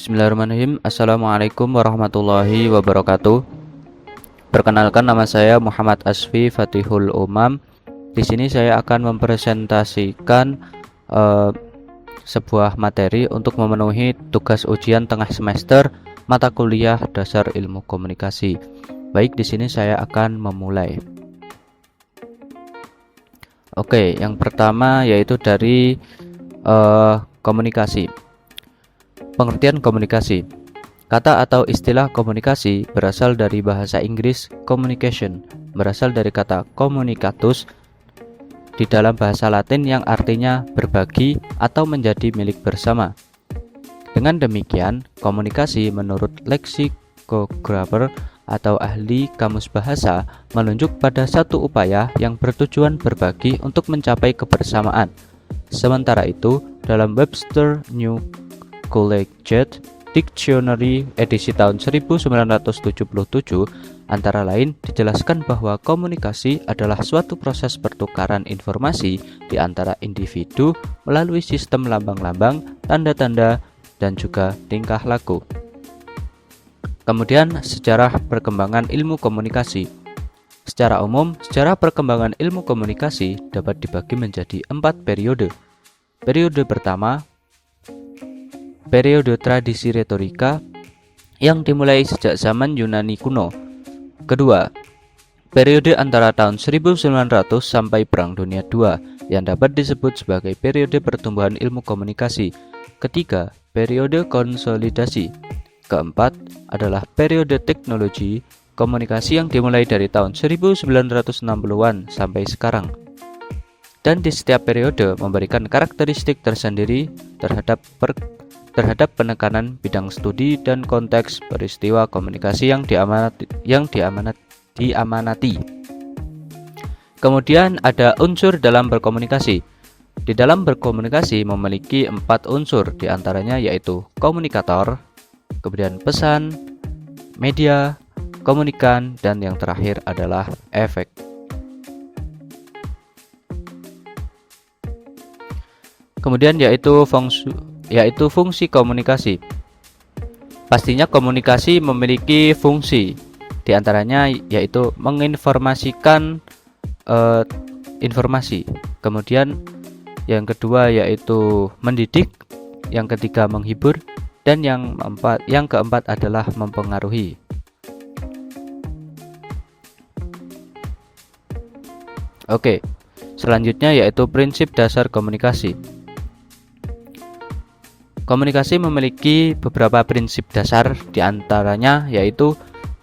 Bismillahirrahmanirrahim. Assalamualaikum warahmatullahi wabarakatuh. Perkenalkan, nama saya Muhammad Asfi Fatihul Umam. Di sini saya akan mempresentasikan sebuah materi untuk memenuhi tugas ujian tengah semester mata kuliah dasar ilmu komunikasi. Baik, di sini saya akan memulai. Oke, yang pertama yaitu dari komunikasi. Pengertian komunikasi. Kata atau istilah komunikasi berasal dari bahasa Inggris communication, berasal dari kata communicatus di dalam bahasa Latin yang artinya berbagi atau menjadi milik bersama. Dengan demikian, komunikasi menurut lexicographer atau ahli kamus bahasa menunjuk pada satu upaya yang bertujuan berbagi untuk mencapai kebersamaan. Sementara itu, dalam Webster New Collegiate Dictionary edisi tahun 1977 antara lain dijelaskan bahwa komunikasi adalah suatu proses pertukaran informasi di antara individu melalui sistem lambang-lambang, tanda-tanda, dan juga tingkah laku. Kemudian, sejarah perkembangan ilmu komunikasi. Secara umum, sejarah perkembangan ilmu komunikasi dapat dibagi menjadi 4 periode. Periode pertama, periode tradisi retorika yang dimulai sejak zaman Yunani kuno. Kedua, periode antara tahun 1900 sampai Perang Dunia II yang dapat disebut sebagai periode pertumbuhan ilmu komunikasi. Ketiga, periode konsolidasi. Keempat adalah periode teknologi komunikasi yang dimulai dari tahun 1960-an sampai sekarang. Dan di setiap periode memberikan karakteristik tersendiri terhadap penekanan bidang studi dan konteks peristiwa komunikasi yang diamanati. Kemudian ada unsur dalam berkomunikasi. Di dalam berkomunikasi memiliki 4 unsur, diantaranya yaitu komunikator, kemudian pesan, media, komunikan, dan yang terakhir adalah efek. Kemudian yaitu fungsi komunikasi. Pastinya komunikasi memiliki fungsi, diantaranya yaitu menginformasikan informasi. Kemudian yang kedua yaitu mendidik, yang ketiga menghibur, dan yang keempat adalah mempengaruhi. Oke, selanjutnya yaitu prinsip dasar komunikasi. Komunikasi memiliki beberapa prinsip dasar, diantaranya yaitu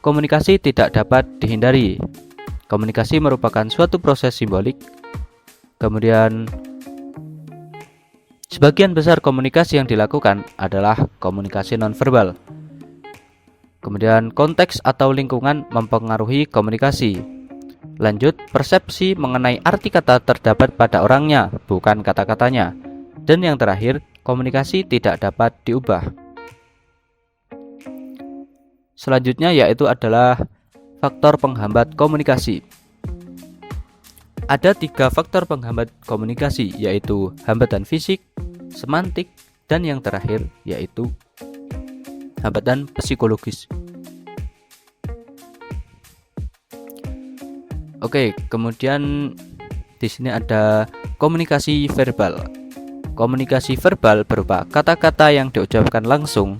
komunikasi tidak dapat dihindari. Komunikasi merupakan suatu proses simbolik. Kemudian sebagian besar komunikasi yang dilakukan adalah komunikasi nonverbal. Kemudian konteks atau lingkungan mempengaruhi komunikasi. Lanjut, persepsi mengenai arti kata terdapat pada orangnya, bukan kata-katanya. Dan yang terakhir, komunikasi tidak dapat diubah. Selanjutnya yaitu adalah faktor penghambat komunikasi. Ada 3 faktor penghambat komunikasi, yaitu hambatan fisik, semantik, dan yang terakhir yaitu hambatan psikologis. Oke, kemudian di sini ada komunikasi verbal. Komunikasi verbal berupa kata-kata yang diucapkan langsung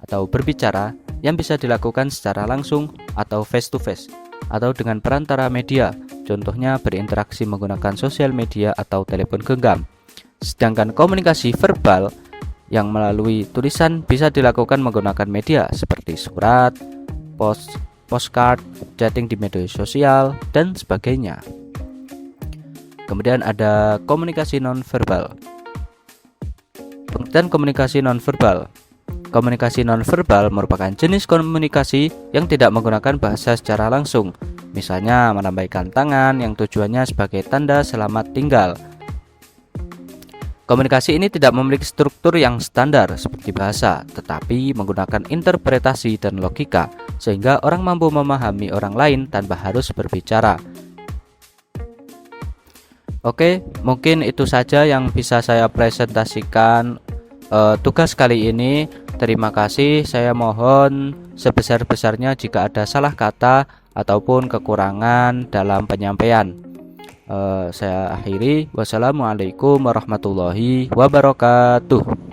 atau berbicara yang bisa dilakukan secara langsung atau face to face atau dengan perantara media, contohnya berinteraksi menggunakan sosial media atau telepon genggam. Sedangkan komunikasi verbal yang melalui tulisan bisa dilakukan menggunakan media seperti surat, postcard, chatting di media sosial, dan sebagainya. Kemudian ada komunikasi nonverbal. Pengertian komunikasi nonverbal. Komunikasi nonverbal merupakan jenis komunikasi yang tidak menggunakan bahasa secara langsung, misalnya melambaikan tangan yang tujuannya sebagai tanda selamat tinggal. Komunikasi ini tidak memiliki struktur yang standar seperti bahasa, tetapi menggunakan interpretasi dan logika, sehingga orang mampu memahami orang lain tanpa harus berbicara. Oke, mungkin itu saja yang bisa saya presentasikan tugas kali ini. Terima kasih. Saya mohon sebesar-besarnya jika ada salah kata ataupun kekurangan dalam penyampaian. Saya akhiri. Wassalamualaikum warahmatullahi wabarakatuh.